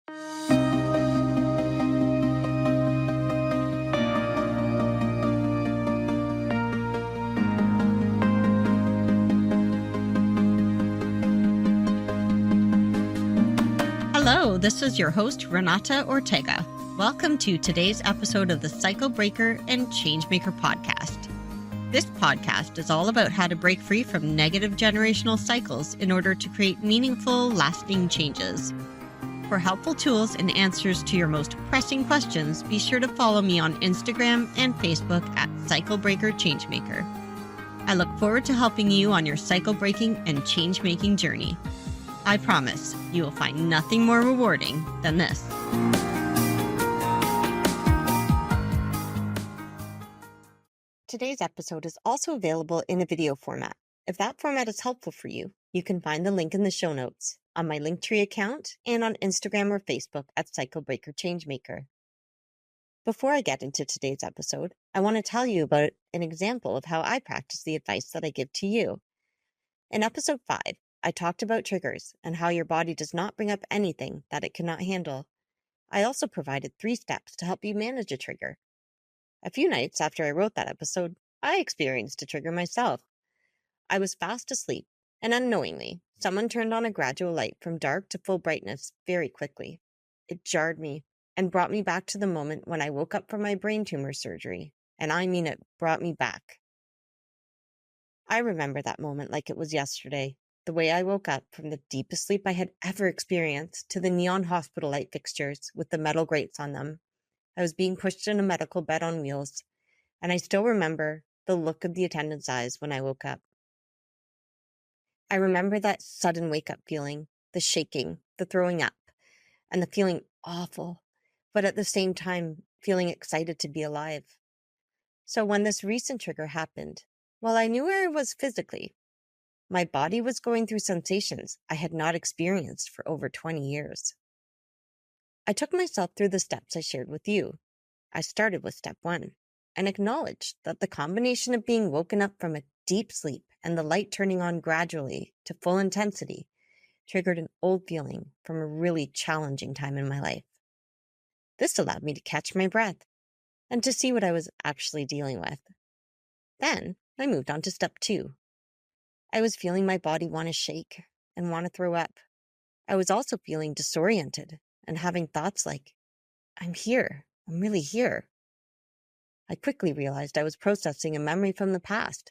Hello, this is your host, Renata Ortega. Welcome to today's episode of the Cycle Breaker and Changemaker podcast. This podcast is all about how to break free from negative generational cycles in order to create meaningful, lasting changes. For helpful tools and answers to your most pressing questions, be sure to follow me on Instagram and Facebook at Cycle Breaker Changemaker. I look forward to helping you on your cycle breaking and change-making journey. I promise you will find nothing more rewarding than this. Today's episode is also available in a video format. If that format is helpful for you, you can find the link in the show notes on my Linktree account and on Instagram or Facebook at Cycle Breaker Changemaker. Before I get into today's episode, I want to tell you about an example of how I practice the advice that I give to you. In episode 5, I talked about triggers and how your body does not bring up anything that it cannot handle. I also provided 3 steps to help you manage a trigger. A few nights after I wrote that episode, I experienced a trigger myself. I was fast asleep, and unknowingly, someone turned on a gradual light from dark to full brightness very quickly. It jarred me and brought me back to the moment when I woke up from my brain tumor surgery, and I mean it brought me back. I remember that moment like it was yesterday. The way I woke up from the deepest sleep I had ever experienced to the neon hospital light fixtures with the metal grates on them. I was being pushed in a medical bed on wheels, and I still remember the look of the attendant's eyes when I woke up. I remember that sudden wake-up feeling, the shaking, the throwing up, and the feeling awful, but at the same time feeling excited to be alive. So when this recent trigger happened, while I knew where I was physically, my body was going through sensations I had not experienced for over 20 years. I took myself through the steps I shared with you. I started with step 1 and acknowledged that the combination of being woken up from a deep sleep and the light turning on gradually to full intensity triggered an old feeling from a really challenging time in my life. This allowed me to catch my breath and to see what I was actually dealing with. Then I moved on to step 2. I was feeling my body want to shake and want to throw up. I was also feeling disoriented and having thoughts like, I'm here. I'm really here. I quickly realized I was processing a memory from the past.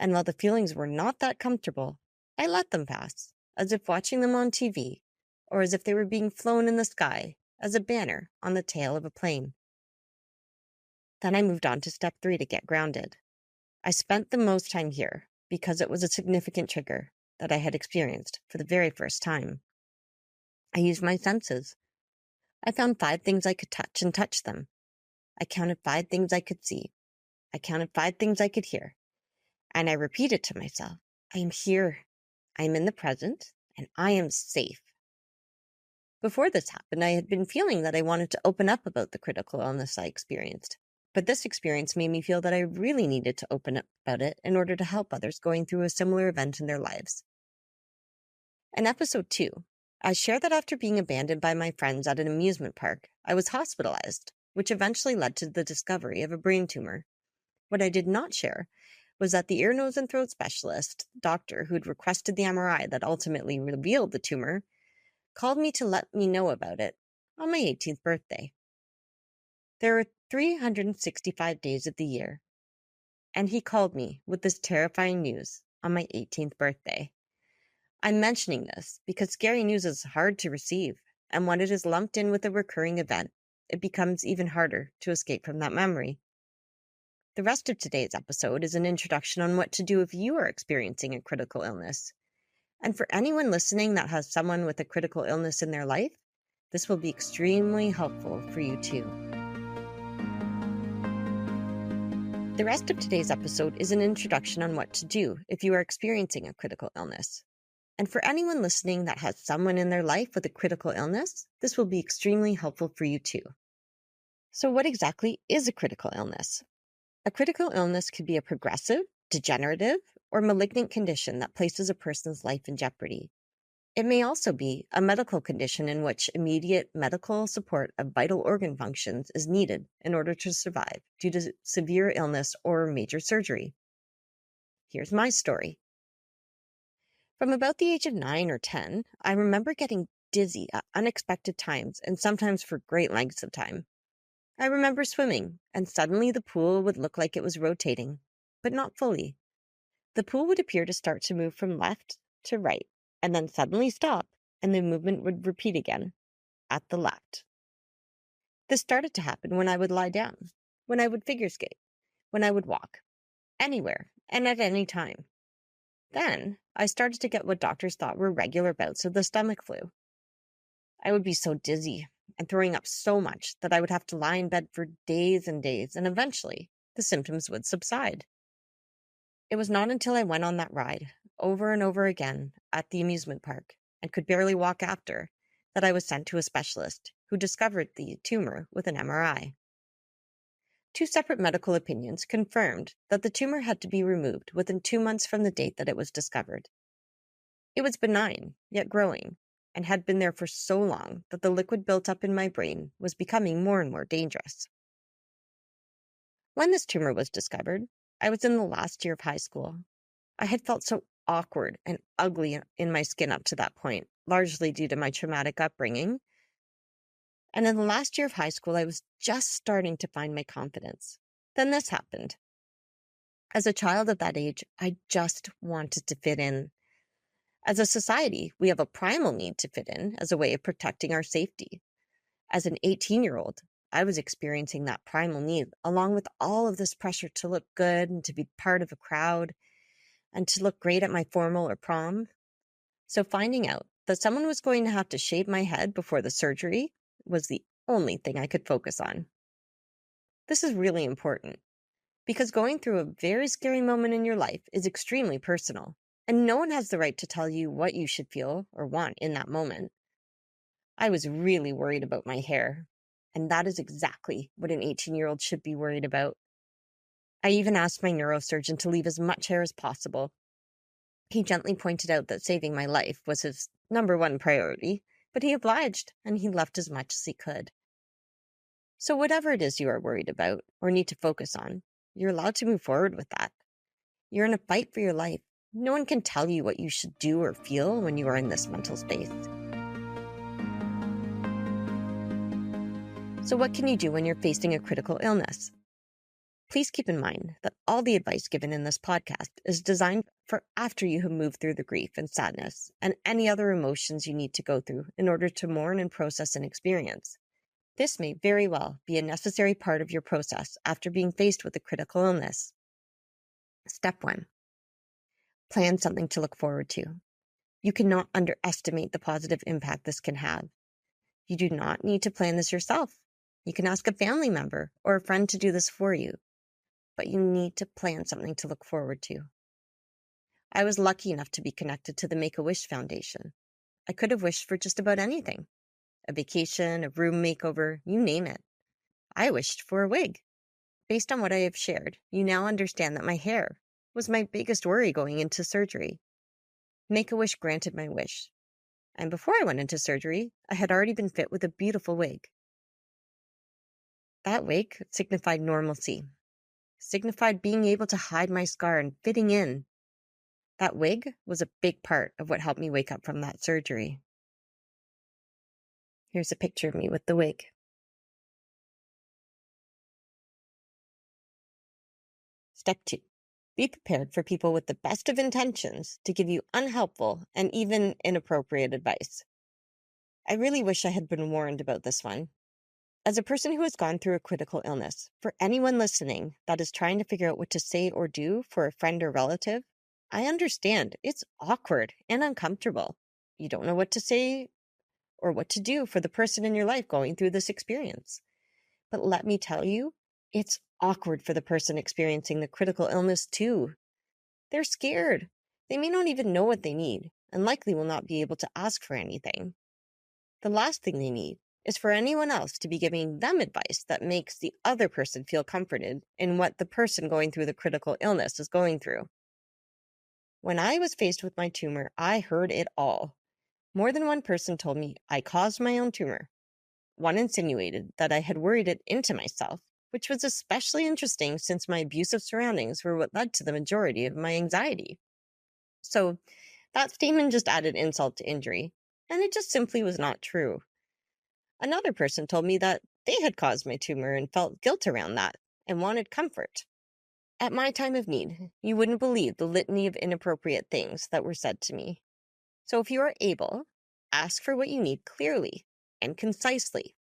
And while the feelings were not that comfortable, I let them pass, as if watching them on TV, or as if they were being flown in the sky as a banner on the tail of a plane. Then I moved on to step 3 to get grounded. I spent the most time here because it was a significant trigger that I had experienced for the very first time. I used my senses. I found 5 things I could touch and touched them. I counted 5 things I could see. I counted 5 things I could hear. And I repeated to myself, I am here. I am in the present, and I am safe. Before this happened, I had been feeling that I wanted to open up about the critical illness I experienced. But this experience made me feel that I really needed to open up about it in order to help others going through a similar event in their lives. In episode 2, I shared that after being abandoned by my friends at an amusement park, I was hospitalized, which eventually led to the discovery of a brain tumor. What I did not share was that the ear, nose, and throat specialist, doctor who had requested the MRI that ultimately revealed the tumor, called me to let me know about it on my 18th birthday. There are 365 days of the year, and he called me with this terrifying news on my 18th birthday. I'm mentioning this because scary news is hard to receive, and when it is lumped in with a recurring event, it becomes even harder to escape from that memory. The rest of today's episode is an introduction on what to do if you are experiencing a critical illness. And for anyone listening that has someone with a critical illness in their life, this will be extremely helpful for you too. The rest of today's episode is an introduction on what to do if you are experiencing a critical illness. And for anyone listening that has someone in their life with a critical illness, this will be extremely helpful for you too. So what exactly is a critical illness? A critical illness could be a progressive, degenerative, or malignant condition that places a person's life in jeopardy. It may also be a medical condition in which immediate medical support of vital organ functions is needed in order to survive due to severe illness or major surgery. Here's my story. From about the age of 9 or 10, I remember getting dizzy at unexpected times and sometimes for great lengths of time. I remember swimming, and suddenly the pool would look like it was rotating, but not fully. The pool would appear to start to move from left to right, and then suddenly stop, and the movement would repeat again, at the left. This started to happen when I would lie down, when I would figure skate, when I would walk, anywhere, and at any time. Then, I started to get what doctors thought were regular bouts of the stomach flu. I would be so dizzy and throwing up so much that I would have to lie in bed for days and days, and eventually, the symptoms would subside. It was not until I went on that ride, over and over again, at the amusement park, and could barely walk after, that I was sent to a specialist who discovered the tumor with an MRI. Two separate medical opinions confirmed that the tumor had to be removed within 2 months from the date that it was discovered. It was benign, yet growing, and had been there for so long that the liquid built up in my brain was becoming more and more dangerous. When this tumor was discovered, I was in the last year of high school. I had felt so awkward and ugly in my skin up to that point, largely due to my traumatic upbringing. And in the last year of high school, I was just starting to find my confidence. Then this happened. As a child of that age, I just wanted to fit in. As a society, we have a primal need to fit in as a way of protecting our safety. As an 18-year-old, I was experiencing that primal need, along with all of this pressure to look good and to be part of a crowd and to look great at my formal or prom. So finding out that someone was going to have to shave my head before the surgery was the only thing I could focus on. This is really important because going through a very scary moment in your life is extremely personal, and no one has the right to tell you what you should feel or want in that moment. I was really worried about my hair, and that is exactly what an 18-year-old should be worried about. I even asked my neurosurgeon to leave as much hair as possible. He gently pointed out that saving my life was his #1 priority, but he obliged, and he left as much as he could. So whatever it is you are worried about or need to focus on, you're allowed to move forward with that. You're in a fight for your life. No one can tell you what you should do or feel when you are in this mental space. So what can you do when you're facing a critical illness? Please keep in mind that all the advice given in this podcast is designed for after you have moved through the grief and sadness and any other emotions you need to go through in order to mourn and process an experience. This may very well be a necessary part of your process after being faced with a critical illness. Step 1. Plan something to look forward to. You cannot underestimate the positive impact this can have. You do not need to plan this yourself. You can ask a family member or a friend to do this for you, but you need to plan something to look forward to. I was lucky enough to be connected to the Make-A-Wish Foundation. I could have wished for just about anything. A vacation, a room makeover, you name it. I wished for a wig. Based on what I have shared, you now understand that my hair was my biggest worry going into surgery. Make-A-Wish granted my wish. And before I went into surgery, I had already been fit with a beautiful wig. That wig signified normalcy, signified being able to hide my scar and fitting in. That wig was a big part of what helped me wake up from that surgery. Here's a picture of me with the wig. Step 2. Be prepared for people with the best of intentions to give you unhelpful and even inappropriate advice. I really wish I had been warned about this one. As a person who has gone through a critical illness, for anyone listening that is trying to figure out what to say or do for a friend or relative, I understand it's awkward and uncomfortable. You don't know what to say or what to do for the person in your life going through this experience. But let me tell you, it's awkward for the person experiencing the critical illness too. They're scared. They may not even know what they need and likely will not be able to ask for anything. The last thing they need is for anyone else to be giving them advice that makes the other person feel comforted in what the person going through the critical illness is going through. When I was faced with my tumor, I heard it all. More than one person told me I caused my own tumor. One insinuated that I had worried it into myself, which was especially interesting since my abusive surroundings were what led to the majority of my anxiety. So that statement just added insult to injury, and it just simply was not true. Another person told me that they had caused my tumor and felt guilt around that and wanted comfort. At my time of need, you wouldn't believe the litany of inappropriate things that were said to me. So if you are able, ask for what you need clearly and concisely,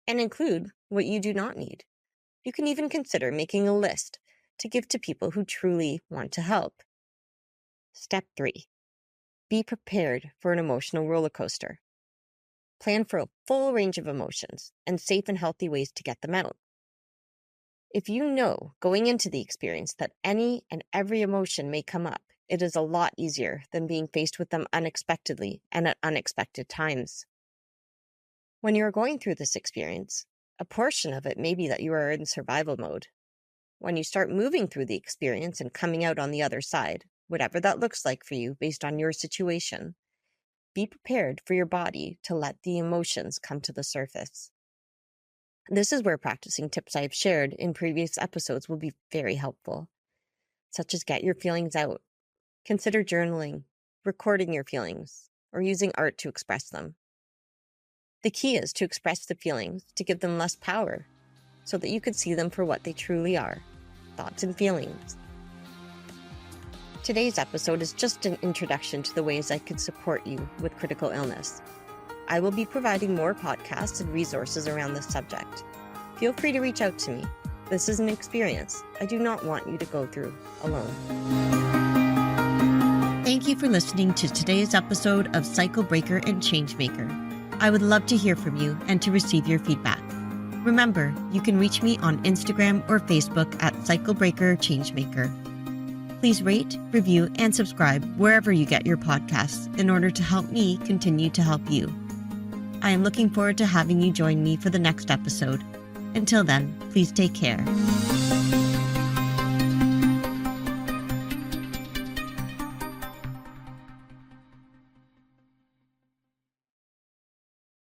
and include what you do not need. You can even consider making a list to give to people who truly want to help. Step 3. Be prepared for an emotional roller coaster. Plan for a full range of emotions and safe and healthy ways to get them out. If you know going into the experience that any and every emotion may come up, it is a lot easier than being faced with them unexpectedly and at unexpected times. When you are going through this experience, a portion of it may be that you are in survival mode. When you start moving through the experience and coming out on the other side, whatever that looks like for you based on your situation, be prepared for your body to let the emotions come to the surface. This is where practicing tips I have shared in previous episodes will be very helpful, such as get your feelings out, consider journaling, recording your feelings, or using art to express them. The key is to express the feelings to give them less power, so that you can see them for what they truly are, thoughts and feelings. Today's episode is just an introduction to the ways I can support you with critical illness. I will be providing more podcasts and resources around this subject. Feel free to reach out to me. This is an experience I do not want you to go through alone. Thank you for listening to today's episode of Cycle Breaker and Changemaker. I would love to hear from you and to receive your feedback. Remember, you can reach me on Instagram or Facebook at Cycle Breaker Changemaker. Please rate, review, and subscribe wherever you get your podcasts in order to help me continue to help you. I am looking forward to having you join me for the next episode. Until then, please take care.